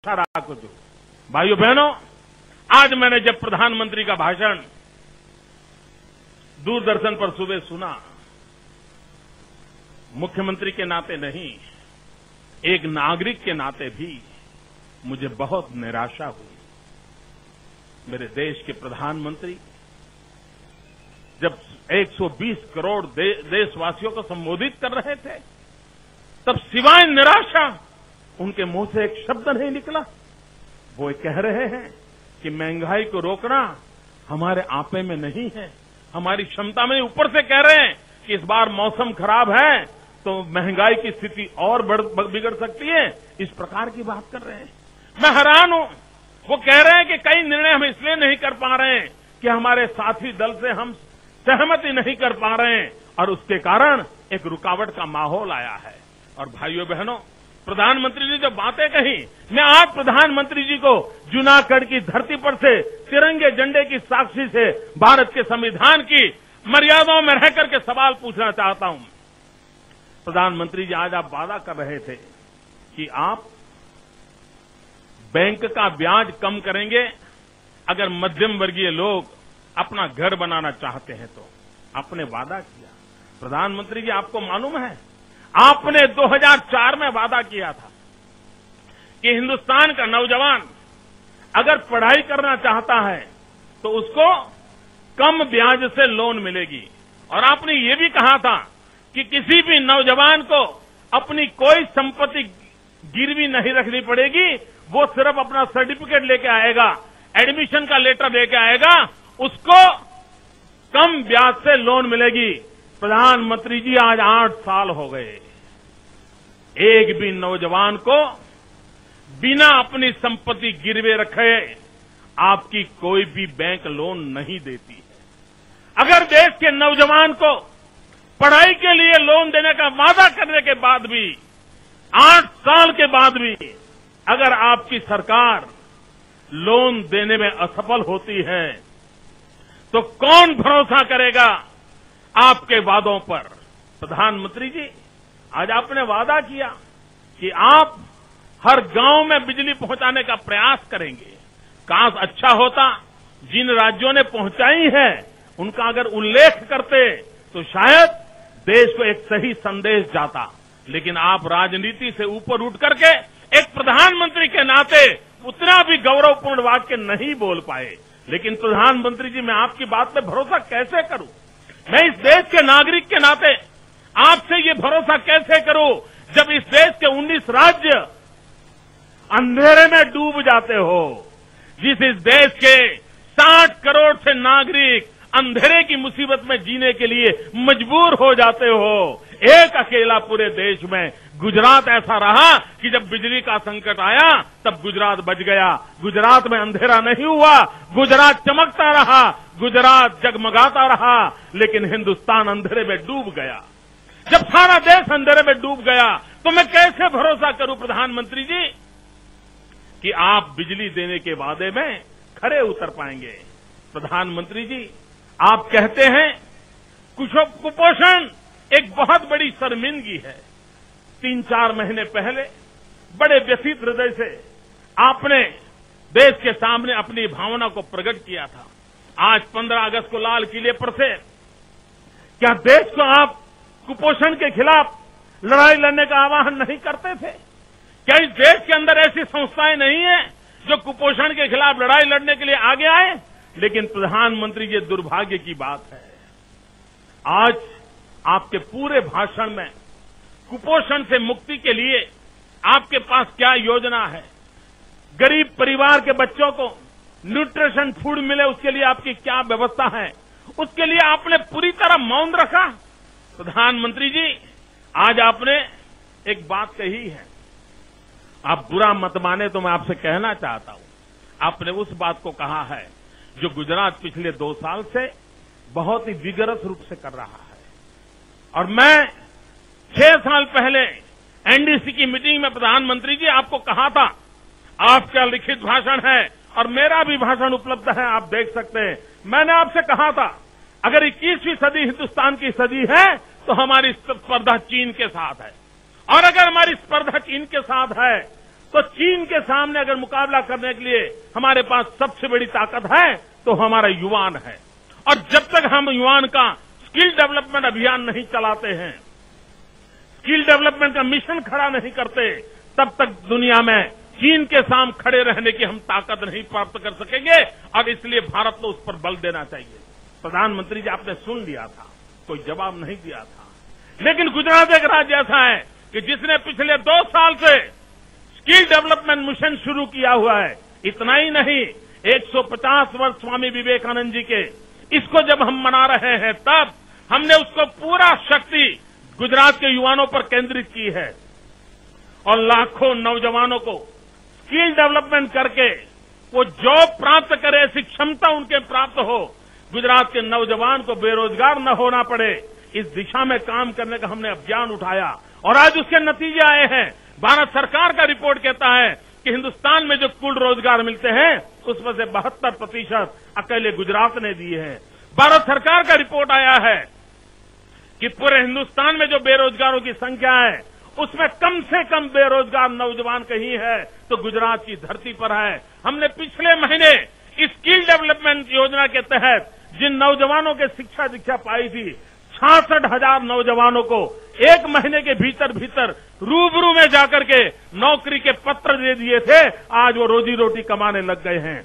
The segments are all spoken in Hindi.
सारा कुछ। भाइयों बहनों, आज मैंने जब प्रधानमंत्री का भाषण दूरदर्शन पर सुबह सुना, मुख्यमंत्री के नाते नहीं, एक नागरिक के नाते भी मुझे बहुत निराशा हुई। मेरे देश के प्रधानमंत्री जब 120 करोड़ देशवासियों को संबोधित कर रहे थे, तब सिवाय निराशा उनके मुंह से एक शब्द नहीं निकला। वो कह रहे हैं कि महंगाई को रोकना हमारे आपे में नहीं है, हमारी क्षमता में। ऊपर से कह रहे हैं कि इस बार मौसम खराब है तो महंगाई की स्थिति और बिगड़ सकती है। इस प्रकार की बात कर रहे हैं। मैं हैरान हूं। वो कह रहे हैं कि कई निर्णय हम इसलिए नहीं कर पा रहे हैं कि हमारे साथी दल से हम सहमति नहीं कर पा रहे हैं और उसके कारण एक रुकावट का माहौल आया है। और भाइयों बहनों, प्रधानमंत्री जी जो बातें कही, मैं आज प्रधानमंत्री जी को जूनागढ़ की धरती पर से तिरंगे झंडे की साक्षी से भारत के संविधान की मर्यादाओं में रहकर के सवाल पूछना चाहता हूं। प्रधानमंत्री जी, आज आप वादा कर रहे थे कि आप बैंक का ब्याज कम करेंगे अगर मध्यम वर्गीय लोग अपना घर बनाना चाहते हैं तो। आपने वादा किया। प्रधानमंत्री जी, आपको मालूम है, आपने 2004 में वादा किया था कि हिंदुस्तान का नौजवान अगर पढ़ाई करना चाहता है तो उसको कम ब्याज से लोन मिलेगी। और आपने ये भी कहा था कि किसी भी नौजवान को अपनी कोई संपत्ति गिरवी नहीं रखनी पड़ेगी, वो सिर्फ अपना सर्टिफिकेट लेके आएगा, एडमिशन का लेटर लेके आएगा, उसको कम ब्याज से लोन मिलेगी। प्रधानमंत्री जी, आज 8 साल हो गए, एक भी नौजवान को बिना अपनी संपत्ति गिरवे रखे आपकी कोई भी बैंक लोन नहीं देती है। अगर देश के नौजवान को पढ़ाई के लिए लोन देने का वादा करने के बाद भी, 8 साल के बाद भी अगर आपकी सरकार लोन देने में असफल होती है तो कौन भरोसा करेगा आपके वादों पर। प्रधानमंत्री जी, आज आपने वादा किया कि आप हर गांव में बिजली पहुंचाने का प्रयास करेंगे। काश अच्छा होता जिन राज्यों ने पहुंचाई है उनका अगर उल्लेख करते तो शायद देश को एक सही संदेश जाता। लेकिन आप राजनीति से ऊपर उठ करके एक प्रधानमंत्री के नाते उतना भी गौरवपूर्ण वाक्य नहीं बोल पाए। लेकिन प्रधानमंत्री जी, मैं आपकी बात पे भरोसा कैसे करूं? मैं इस देश के नागरिक के नाते आपसे ये भरोसा कैसे करूं जब इस देश के 19 राज्य अंधेरे में डूब जाते हो, जिस इस देश के 60 करोड़ से नागरिक अंधेरे की मुसीबत में जीने के लिए मजबूर हो जाते हो। एक अकेला पूरे देश में गुजरात ऐसा रहा कि जब बिजली का संकट आया तब गुजरात बच गया। गुजरात में अंधेरा नहीं हुआ, गुजरात चमकता रहा, गुजरात जगमगाता रहा, लेकिन हिंदुस्तान अंधेरे में डूब गया। जब सारा देश अंधेरे में डूब गया तो मैं कैसे भरोसा करूं प्रधानमंत्री जी कि आप बिजली देने के वादे में खरे उतर पाएंगे। प्रधानमंत्री जी, आप कहते हैं कुपोषण एक बहुत बड़ी शर्मिंदगी है। 3-4 महीने पहले बड़े व्यथित हृदय से आपने देश के सामने अपनी भावना को प्रकट किया था। आज 15 अगस्त को लाल किले पर से क्या देश को आप कुपोषण के खिलाफ लड़ाई लड़ने का आह्वान नहीं करते थे? क्या इस देश के अंदर ऐसी संस्थाएं नहीं है जो कुपोषण के खिलाफ लड़ाई लड़ने के लिए आगे आए? लेकिन प्रधानमंत्री, ये दुर्भाग्य की बात है, आज आपके पूरे भाषण में कुपोषण से मुक्ति के लिए आपके पास क्या योजना है? गरीब परिवार के बच्चों को न्यूट्रिशन फूड मिले उसके लिए आपकी क्या व्यवस्था है? उसके लिए आपने पूरी तरह मौन रखा। प्रधानमंत्री जी, आज आपने एक बात कही है, आप बुरा मत माने तो मैं आपसे कहना चाहता हूं, आपने उस बात को कहा है जो गुजरात पिछले 2 साल से बहुत ही विगरस रूप से कर रहा है। और मैं 6 साल पहले एनडीसी की मीटिंग में प्रधानमंत्री जी आपको कहा था, आपका लिखित भाषण है और मेरा भी भाषण उपलब्ध है, आप देख सकते हैं। मैंने आपसे कहा था अगर 21वीं सदी हिंदुस्तान की सदी है तो हमारी स्पर्धा चीन के साथ है, और अगर हमारी स्पर्धा चीन के साथ है तो चीन के सामने अगर मुकाबला करने के लिए हमारे पास सबसे बड़ी ताकत है तो हमारा युवान है। और जब तक हम युवान का स्किल डेवलपमेंट अभियान नहीं चलाते हैं, स्किल डेवलपमेंट का मिशन खड़ा नहीं करते, तब तक दुनिया में चीन के सामने खड़े रहने की हम ताकत नहीं प्राप्त कर सकेंगे। और इसलिए भारत को उस पर बल देना चाहिए। प्रधानमंत्री जी, आपने सुन लिया था, कोई जवाब नहीं दिया था। लेकिन गुजरात एक राज्य ऐसा है कि जिसने पिछले 2 साल से स्किल डेवलपमेंट मिशन शुरू किया हुआ है। इतना ही नहीं, 150 वर्ष स्वामी विवेकानंद जी के, इसको जब हम मना रहे हैं तब हमने उसको पूरा शक्ति गुजरात के युवाओं पर केंद्रित की है और लाखों नौजवानों को स्किल डेवलपमेंट करके वो जॉब प्राप्त करे, ऐसी क्षमता उनके प्राप्त हो, गुजरात के नौजवान को बेरोजगार न होना पड़े, इस दिशा में काम करने का हमने अभियान उठाया और आज उसके नतीजे आए हैं। भारत सरकार का रिपोर्ट कहता है कि हिंदुस्तान में जो कुल रोजगार मिलते हैं उसमें से 72% अकेले गुजरात ने दिए हैं। भारत सरकार का रिपोर्ट आया है कि पूरे हिंदुस्तान में जो बेरोजगारों की संख्या है उसमें कम से कम बेरोजगार नौजवान कहीं है तो गुजरात की धरती पर है। हमने पिछले महीने स्किल डेवलपमेंट योजना के तहत जिन नौजवानों के शिक्षा दीक्षा पाई थी, 66,000 नौजवानों को 1 महीने के भीतर भीतर रूबरू में जाकर के नौकरी के पत्र दे दिए थे। आज वो रोजी रोटी कमाने लग गए हैं।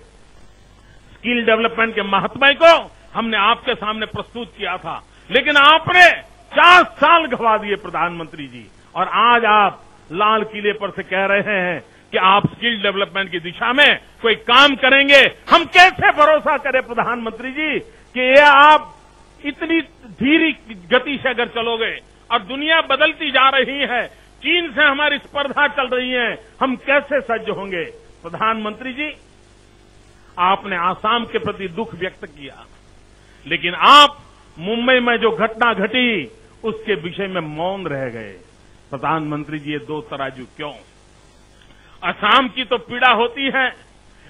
स्किल डेवलपमेंट के महत्व को हमने आपके सामने प्रस्तुत किया था, लेकिन आपने 4 साल गवा दिए प्रधानमंत्री जी, और आज आप लाल किले पर से कह रहे हैं कि आप स्किल डेवलपमेंट की दिशा में कोई काम करेंगे। हम कैसे भरोसा करें प्रधानमंत्री जी कि ये आप इतनी धीमी गति से अगर चलोगे और दुनिया बदलती जा रही है, चीन से हमारी स्पर्धा चल रही है, हम कैसे सज्ज होंगे। प्रधानमंत्री जी, आपने आसाम के प्रति दुख व्यक्त किया, लेकिन आप मुंबई में जो घटना घटी उसके विषय में मौन रह गए। प्रधानमंत्री जी, ये 2 तराजू क्यों? असम की तो पीड़ा होती है,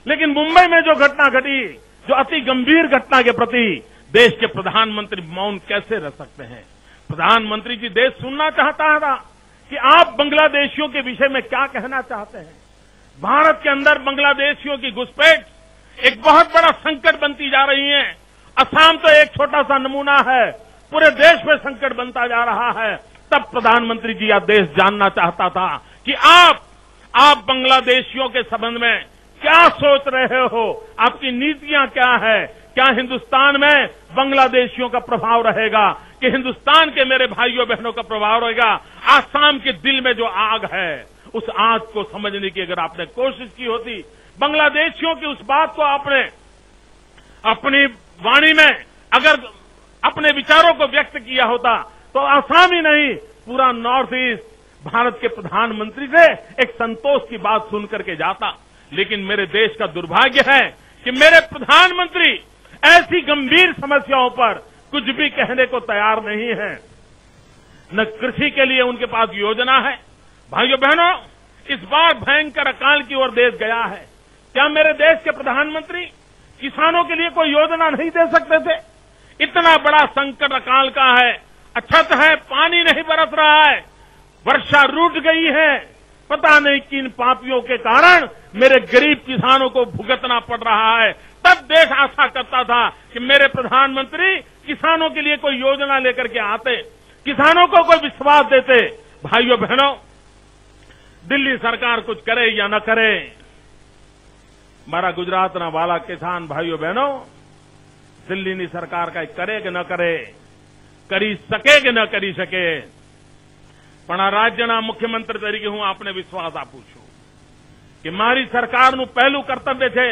लेकिन मुंबई में जो घटना घटी, जो अति गंभीर घटना के प्रति देश के प्रधानमंत्री मौन कैसे रह सकते हैं? प्रधानमंत्री जी, देश सुनना चाहता था कि आप बांग्लादेशियों के विषय में क्या कहना चाहते हैं। भारत के अंदर बांग्लादेशियों की घुसपैठ एक बहुत बड़ा संकट बनती जा रही है। असम तो एक छोटा सा नमूना है, पूरे देश में संकट बनता जा रहा है। तब प्रधानमंत्री जी, यह देश जानना चाहता था कि आप बांग्लादेशियों के संबंध में क्या सोच रहे हो, आपकी नीतियां क्या है। क्या हिंदुस्तान में बांग्लादेशियों का प्रभाव रहेगा कि हिंदुस्तान के मेरे भाइयों बहनों का प्रभाव रहेगा? आसाम के दिल में जो आग है, उस आग को समझने की अगर आपने कोशिश की होती, बांग्लादेशियों की उस बात को आपने अपनी वाणी में अगर अपने विचारों को व्यक्त किया होता तो आसाम ही नहीं, पूरा नॉर्थ ईस्ट भारत के प्रधानमंत्री से एक संतोष की बात सुन करके जाता। लेकिन मेरे देश का दुर्भाग्य है कि मेरे प्रधानमंत्री ऐसी गंभीर समस्याओं पर कुछ भी कहने को तैयार नहीं है। न कृषि के लिए उनके पास योजना है। भाइयों बहनों, इस बार भयंकर अकाल की ओर देश गया है। क्या मेरे देश के प्रधानमंत्री किसानों के लिए कोई योजना नहीं दे सकते थे? इतना बड़ा संकट अकाल का है, अछत है, पानी नहीं बरस रहा है, वर्षा रूठ गई है। पता नहीं किन पापियों के कारण मेरे गरीब किसानों को भुगतना पड़ रहा है। तब देश आशा करता था कि मेरे प्रधानमंत्री किसानों के लिए कोई योजना लेकर के आते, किसानों को कोई विश्वास देते। भाइयों बहनों, दिल्ली सरकार कुछ करे या न करे, मारा गुजरात ना वाला किसान भाइयों बहनों, दिल्ली ની સરકાર કઈ કરે કે ન કરે, કરી શકે કે ન કરી શકે, પણ આ રાજ્યના મુખ્યમંત્રી તરીકે હું આપને વિશ્વાસ આપું છું કે મારી સરકારનું પહેલું કર્તવ્ય છે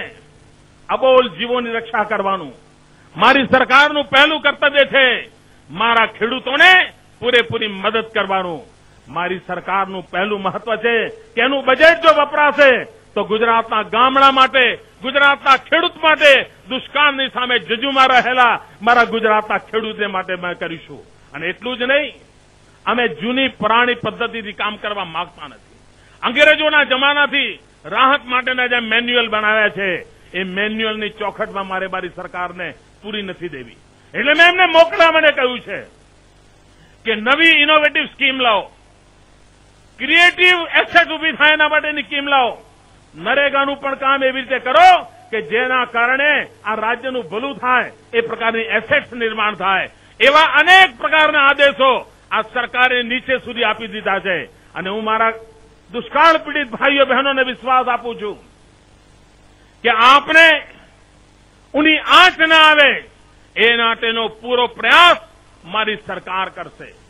અબોલ જીવોની રક્ષા કરવાનું। મારી સરકારનું પહેલું કર્તવ્ય છે મારા ખેડૂતોને પૂરેપૂરી મદદ કરવાનું। મારી સરકારનું પહેલું મહત્વ છે કે એનું બજેટ જો વપરાશે તો ગુજરાતના ગામડા માટે, ગુજરાતના ખેડૂત માટે, દુષ્કાળની સામે જજુમાં રહેલા મારા ગુજરાતના ખેડૂતને માટે મેં કરીશું। અને એટલું જ નહીં, અમે જૂની પુરાણી પદ્ધતિથી કામ કરવા માંગતા નથી। અંગ્રેજોના જમાનાથી રાહત માટેના જે મેન્યુઅલ બનાવ્યા છે એ મેન્યુઅલની ચોખટમાં મારી સરકારને પૂરી નથી દેવી। એટલે મેં એમને મોકળા મને કહ્યું છે કે નવી ઇનોવેટિવ સ્કીમ લાવો ક્રિએટિવ એસેટ ઉભી થાય એના માટેની સ્કીમ લાવો. નરેગાનું પણ કામ એવી રીતે કરો કે જેના કારણે આ રાજ્યનું ભલું થાય, એ પ્રકારની એસેટ્સ નિર્માણ થાય. એવા અનેક પ્રકારના આદેશો આ સરકારે નીચે સુધી આપી દીધા છે. અને હું મારા દુષ્કાળ પીડિત ભાઈઓ બહેનોને વિશ્વાસ આપું છું કે આપને ઉની આંચ ના આવે એ માટેનો પૂરો પ્રયાસ મારી સરકાર કરશે.